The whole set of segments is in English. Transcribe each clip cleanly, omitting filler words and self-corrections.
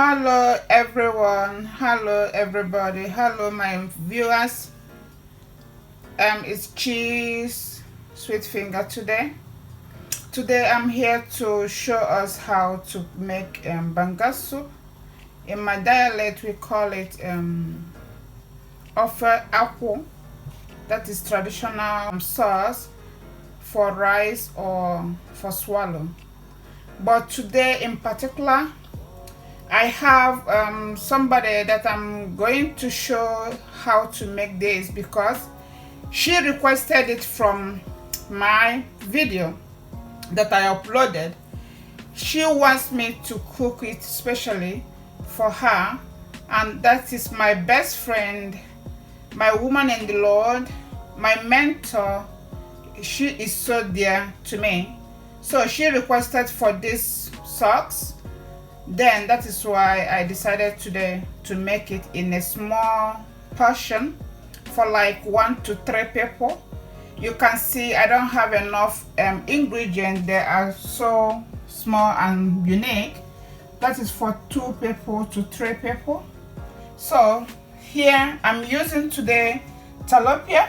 Hello everyone, hello everybody, hello my viewers. It's Cheese Sweet Finger today. I'm here to show us how to make Banga soup. In my dialect we call it Ofu Akwu. That is traditional sauce for rice or for swallow. But today in particular, I have somebody that I'm going to show how to make this because she requested it from my video that I uploaded. She wants me to cook it specially for her, and that is my best friend, my woman in the Lord, my mentor. She is so dear to me, so she requested for this sauce. Then that is why I decided today to make it in a small portion for like 1 to 3 people. You can see I don't have enough ingredients. They are so small and unique. That is for 2 people to 3 people. So here I'm using today tilapia,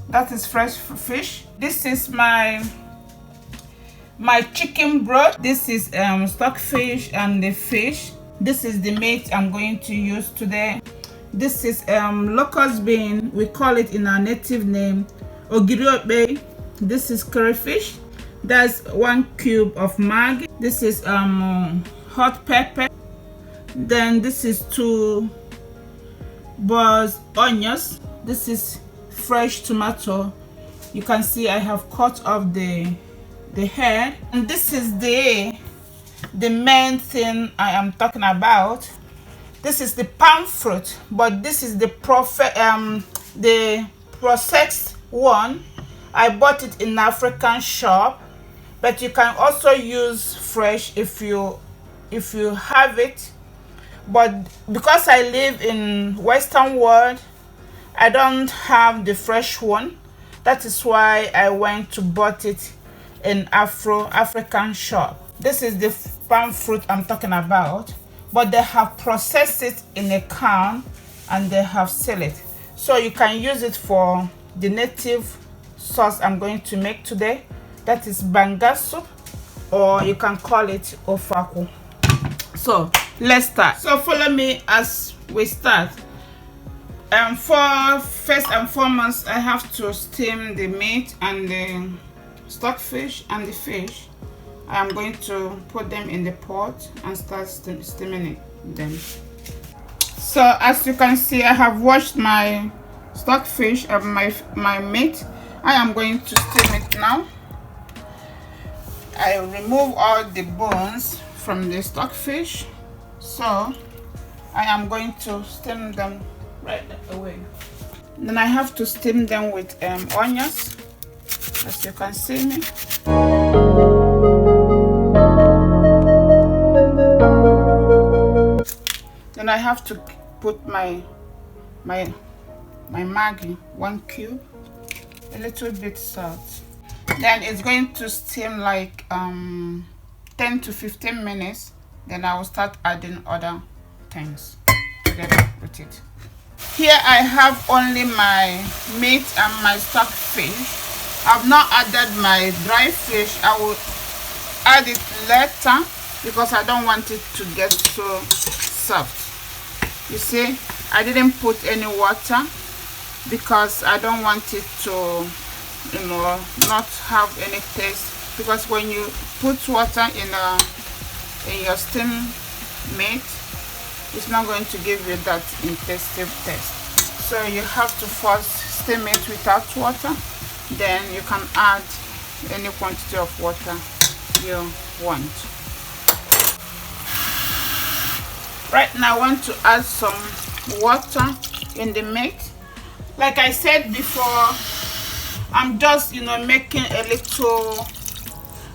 that is fresh fish. This is my chicken broth. This is stockfish and the fish. This is the meat I'm going to use today. This is locust bean. We call it in our native name ogiriobe. This is crayfish. That's 1 cube of maggi. This is hot pepper. Then this is 2 boiled onions. This is fresh tomato. You can see I have cut off the head, and this is the main thing I am talking about. This is the palm fruit, but this is the processed one. I bought it in African shop, but you can also use fresh if you have it. But because I live in Western world, I don't have the fresh one. That is why I went to bought it in African shop. This is the palm fruit I'm talking about, but they have processed it in a can and they have sealed it, so you can use it for the native sauce I'm going to make today. That is Banga soup, or you can call it Ofu Akwu. So let's start. So follow me as we start. For first and foremost, I have to steam the meat and the stockfish and the fish. I am going to put them in the pot and start steaming them. So as you can see, I have washed my stockfish and my meat. I am going to steam it now. I remove all the bones from the stockfish, so I am going to steam them right away. Then I have to steam them with onions, as you can see me. Then I have to put my maggi, 1 cube, a little bit salt. Then it's going to steam like 10 to 15 minutes. Then I will start adding other things together with it. Here I have only my meat and my stockfish. I've not added my dry fish. I will add it later because I don't want it to get so soft. You see, I didn't put any water because I don't want it to, not have any taste. Because when you put water in your steam meat, it's not going to give you that intensive taste. So you have to first steam it without water. Then you can add any quantity of water you want. Right now I want to add some water in the meat. Like I said before, I'm just making a little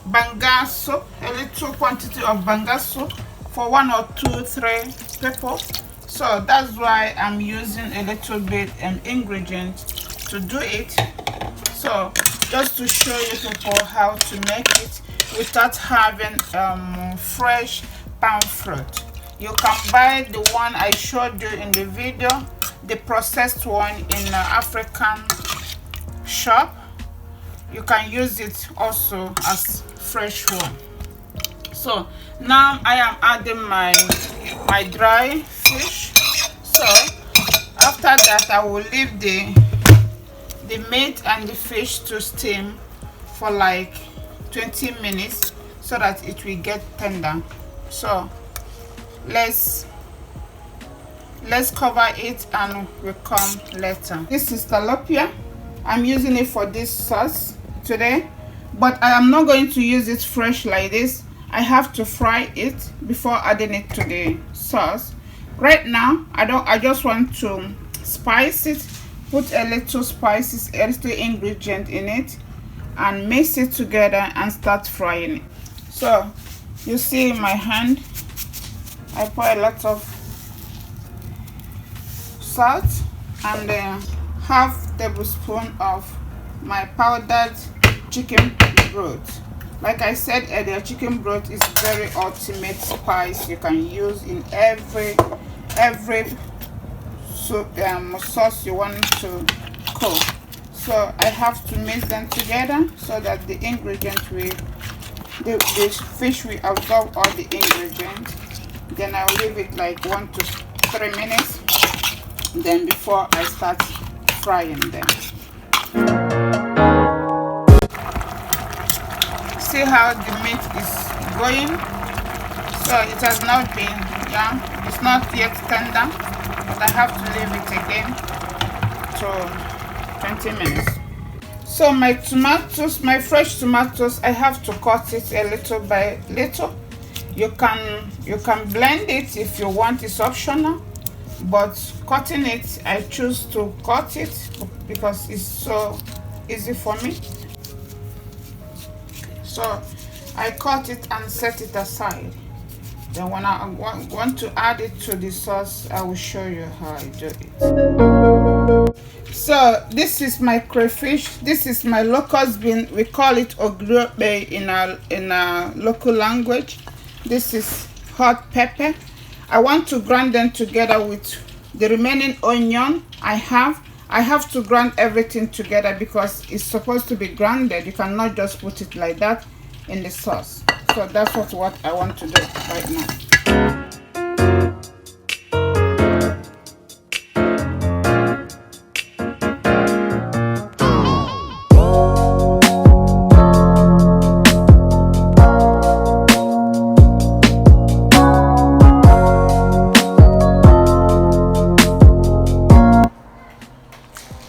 Banga soup, a little quantity of Banga soup for 1 or 2, 3 people. So that's why I'm using a little bit ingredient to do it. So just to show you people how to make it without having fresh palm fruit. You can buy the one I showed you in the video, the processed one in African shop. You can use it also as fresh one. So now I am adding my dry fish. So after that, I will leave the meat and the fish to steam for like 20 minutes so that it will get tender. So let's cover it and we'll come later. This is tilapia. I'm using it for this sauce today, but I am not going to use it fresh like this. I have to fry it before adding it to the sauce. Right now I just want to spice it, put a little spices, a little ingredient in it, and mix it together and start frying it. So you see in my hand, I put a lot of salt and half tablespoon of my powdered chicken broth. Like I said earlier, chicken broth is very ultimate spice you can use in every sauce you want to cook. So I have to mix them together so that the ingredient the fish will absorb all the ingredients. Then I'll leave it like 1 to 3 minutes. Then before I start frying them. See how the meat is going. So it has not been, it's not yet tender, but I have to leave it again to 20 minutes. So my tomatoes, my fresh tomatoes, I have to cut it a little by little. You can blend it if you want, it's optional, but cutting it, I choose to cut it because it's so easy for me. So I cut it and set it aside. Then when I want to add it to the sauce, I will show you how I do it. So this is my crayfish. This is my locust bean. We call it oglobe in our local language. This is hot pepper. I want to grind them together with the remaining onion I have. I have to grind everything together because it's supposed to be grounded. You cannot just put it like that in the sauce. So that's what I want to do right now.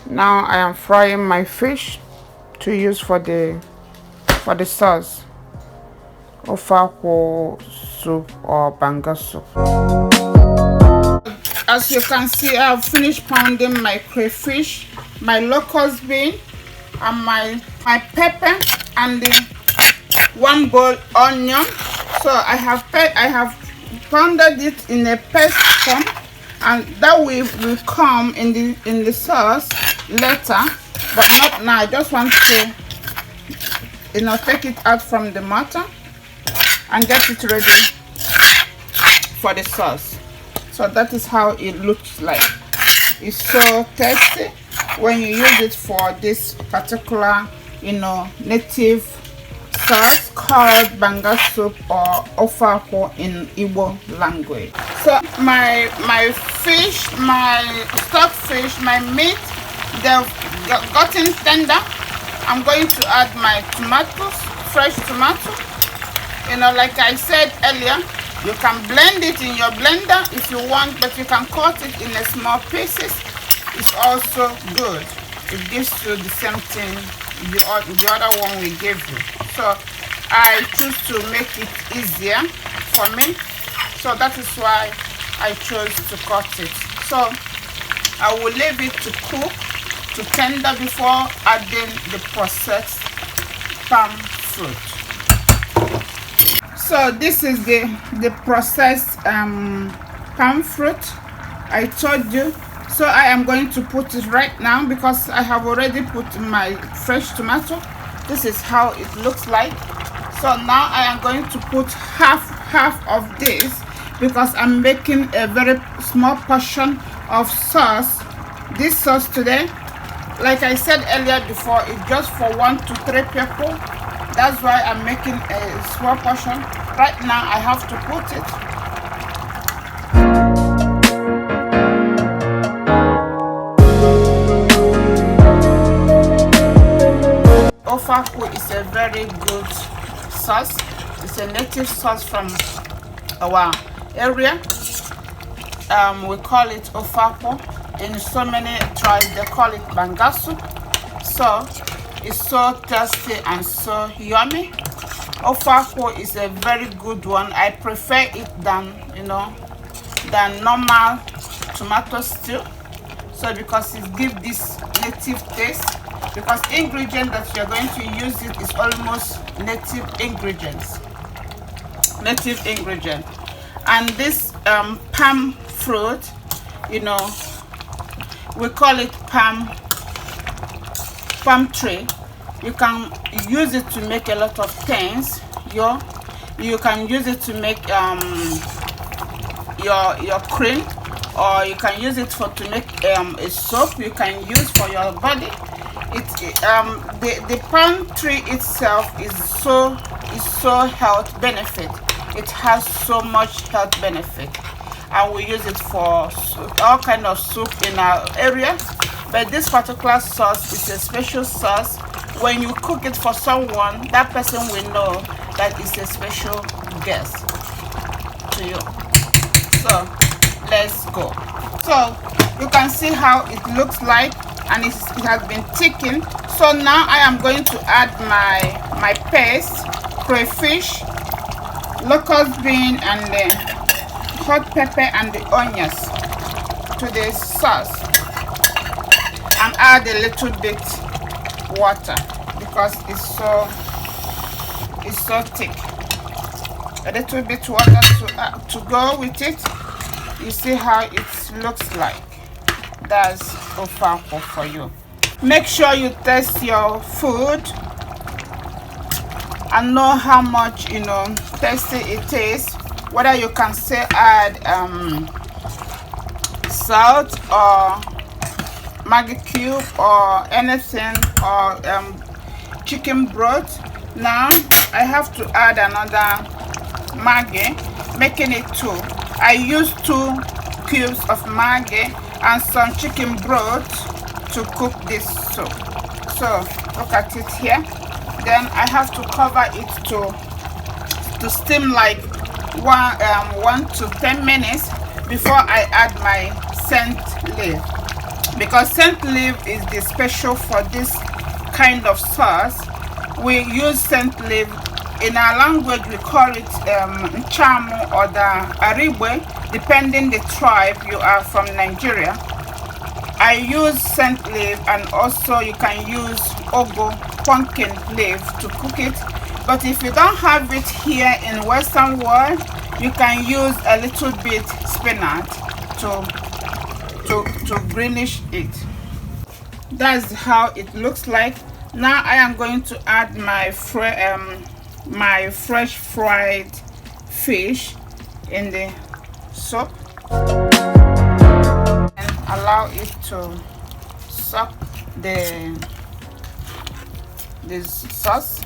Now I am frying my fish to use for the sauce, Ofu Akwu soup or Banga soup. As you can see, I've finished pounding my crayfish, my locust bean, and my pepper, and the 1 bowl onion. So I have pounded it in a paste form, and that will come in the sauce later, but not now. I just want to take it out from the mortar and get it ready for the sauce. So that is how it looks like. It's so tasty when you use it for this particular native sauce called Banga soup or Ofu Akwu in Igbo language. So my fish, my stockfish, my meat, they've gotten tender. I'm going to add my tomatoes, fresh tomato. Like I said earlier, you can blend it in your blender if you want, but you can cut it in small pieces. It's also good. It gives you the same thing the other one we gave you. So I choose to make it easier for me. So that is why I chose to cut it. So I will leave it to cook to tender before adding the processed palm fruit. So this is the processed palm fruit I told you. So I am going to put it right now because I have already put my fresh tomato. This is how it looks like. So now I am going to put half of this because I'm making a very small portion of sauce. This sauce today, like I said earlier before, it's just for 1 to 3 people. That's why I'm making a small portion. Right now I have to put it. Ofu Akwu is a very good sauce. It's a native sauce from our area. We call it Ofu Akwu. In so many tribes they call it Banga soup. So it's so tasty and so yummy. Ofu Akwu is a very good one. I prefer it than than normal tomato stew. So because it gives this native taste. Because ingredient that you're going to use it is almost native ingredients. And this palm fruit, we call it palm tree. You can use it to make a lot of things. You can use it to make your cream, or you can use it to make a soap you can use for your body. The palm tree itself is so health benefit. It has so much health benefit, and we use it for all kind of soup in our area. But this particular sauce is a special sauce. When you cook it for someone, that person will know that it's a special guest to you. So let's go. So you can see how it looks like, and it has been thickened. So now I am going to add my paste, crayfish, locust bean, and the hot pepper and the onions to the sauce, and add a little bit water because it's so thick. A little bit water to go with it. You see how it looks like. That's Ofu Akwu for you. Make sure you test your food and know how much tasty it is. Whether you can say add salt or Maggi cube or anything, or chicken broth. Now I have to add another Maggi, making it 2. I use 2 cubes of Maggi and some chicken broth to cook this soup. So look at it here. Then I have to cover it to steam like 1 to 10 minutes before I add my scent leaf, because scent leaf is the special for this kind of sauce. We use scent leaf. In our language we call it nchamu or the arigbe, depending the tribe you are from Nigeria. I use scent leaf, and also you can use ogo, pumpkin leaf, to cook it. But if you don't have it here in Western world, you can use a little bit spinach to greenish it. That's how it looks like. Now I am going to add my fresh fried fish in the soup and allow it to suck the sauce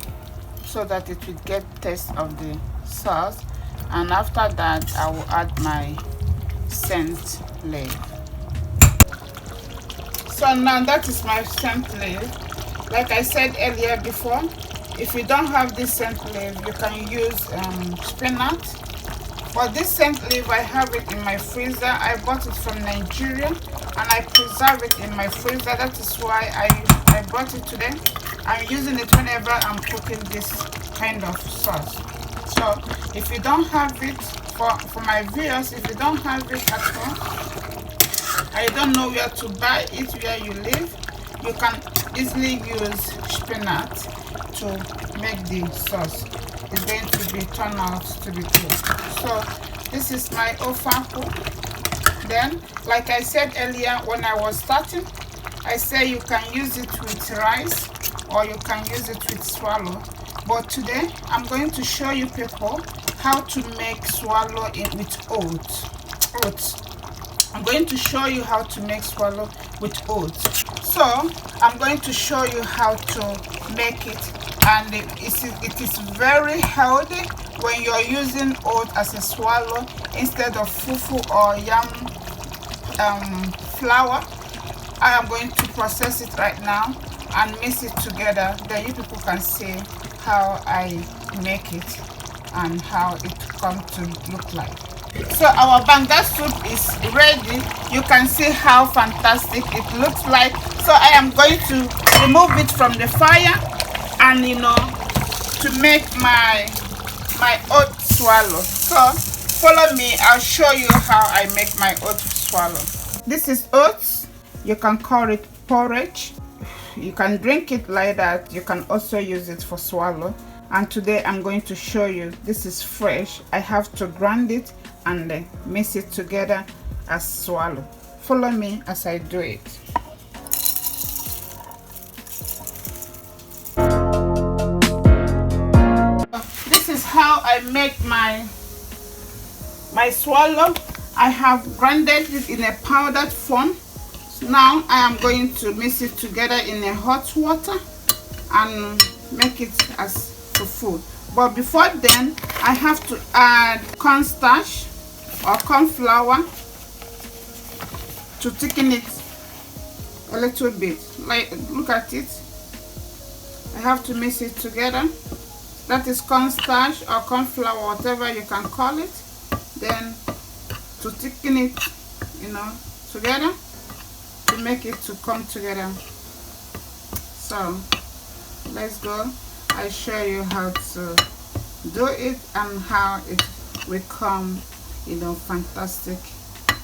so that it will get taste of the sauce. And after that I will add my scent leaf. So now that is my scent leaf. Like I said earlier before, if you don't have this scent leaf, you can use spinach. But this scent leaf, I have it in my freezer. I bought it from Nigeria and I preserve it in my freezer. That is why I brought it today. I'm using it whenever I'm cooking this kind of sauce. So if you don't have it, for my viewers, if you don't have it at home, I don't know where to buy it, where you live, you can easily use spinach to make the sauce. It's going to be turned out to be good. So this is my Ofu Akwu. Then, like I said earlier when I was starting, I say you can use it with rice or you can use it with swallow. But today I'm going to show you people how to make swallow with oats. I'm going to show you how to make swallow with oats. So I'm going to show you how to make it, and it is very healthy when you're using oats as a swallow instead of fufu or yam flour. I am going to process it right now and mix it together, then you people can see how I make it and how it comes to look like. So our banga soup is ready. You can see how fantastic it looks like. So I am going to remove it from the fire and to make my oat swallow. So follow me, I'll show you how I make my oat swallow. This is oats. You can call it porridge. You can drink it like that. You can also use it for swallow. And today I'm going to show you, this is fresh. I have to grind it and mix it together as swallow. Follow me as I do it. This is how I make my swallow. I have grinded it in a powdered form. Now I am going to mix it together in a hot water and make it as food. But before then, I have to add cornstarch or corn flour to thicken it a little bit. Like, look at it. I have to mix it together. That is cornstarch or corn flour, whatever you can call it. Then to thicken it, together, to make it to come together. So let's go. I show you how to do it and how it will come, fantastic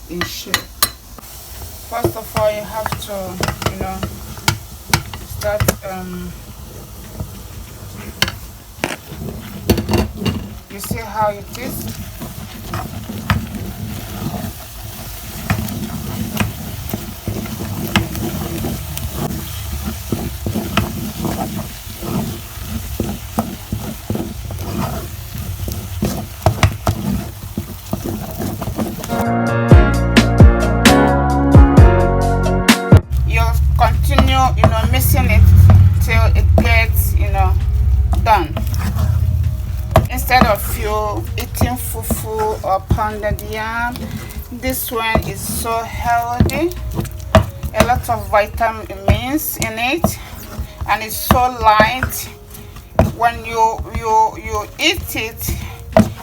in shape. First of all, you have to, start you see how it is. Mixing it till it gets done. Instead of you eating fufu or pounded yam, this one is so healthy, a lot of vitamins in it, and it's so light. When you eat it,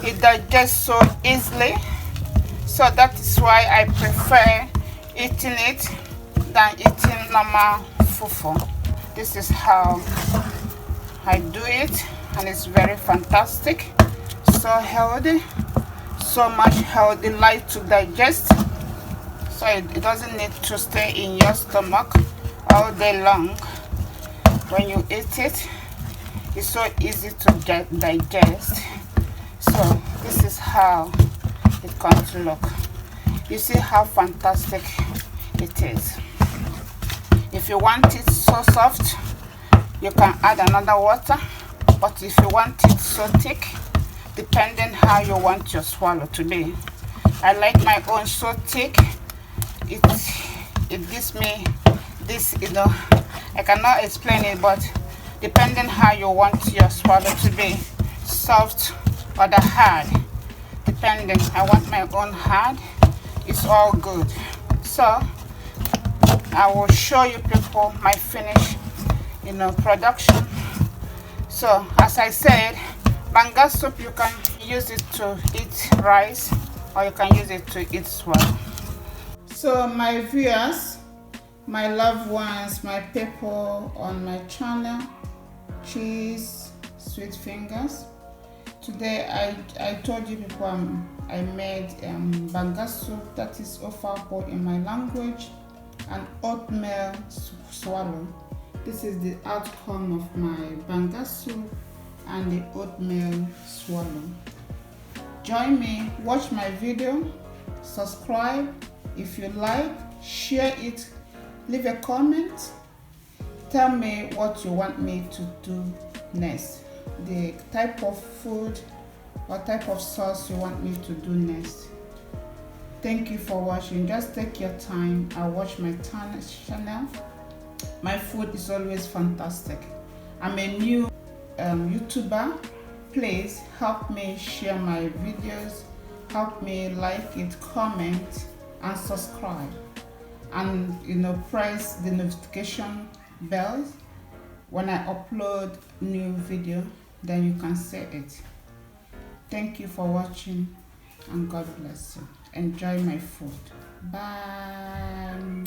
it digests so easily. So that is why I prefer eating it than eating normal fufu. This is how I do it, and it's very fantastic, so healthy, so much healthy, light to digest, so it doesn't need to stay in your stomach all day long. When you eat it, it's so easy to digest. So this is how it comes to look. You see how fantastic it is. If you want it so soft, you can add another water, but if you want it so thick, depending how you want your swallow to be. I like my own so thick. It gives me this, I cannot explain it, but depending how you want your swallow to be, soft or the hard, depending. I want my own hard. It's all good. So I will show you people my finished production. So as I said, banga soup, you can use it to eat rice or you can use it to eat swallow. So my viewers, my loved ones, my people on my channel, cheese sweet fingers, today I told you people I made banga soup, that is Ofu Akwu in my language, and oatmeal swallow. This is the outcome of my banga soup and the oatmeal swallow. Join me, watch my video, subscribe if you like, share it, leave a comment, tell me what you want me to do next, the type of food what type of sauce you want me to do next. Thank you for watching. Just take your time and watch my channel. My food is always fantastic. I'm a new YouTuber. Please help me share my videos, help me like it, comment and subscribe, and press the notification bell when I upload new video, then you can see it. Thank you for watching and God bless you. Enjoy my food. Bye.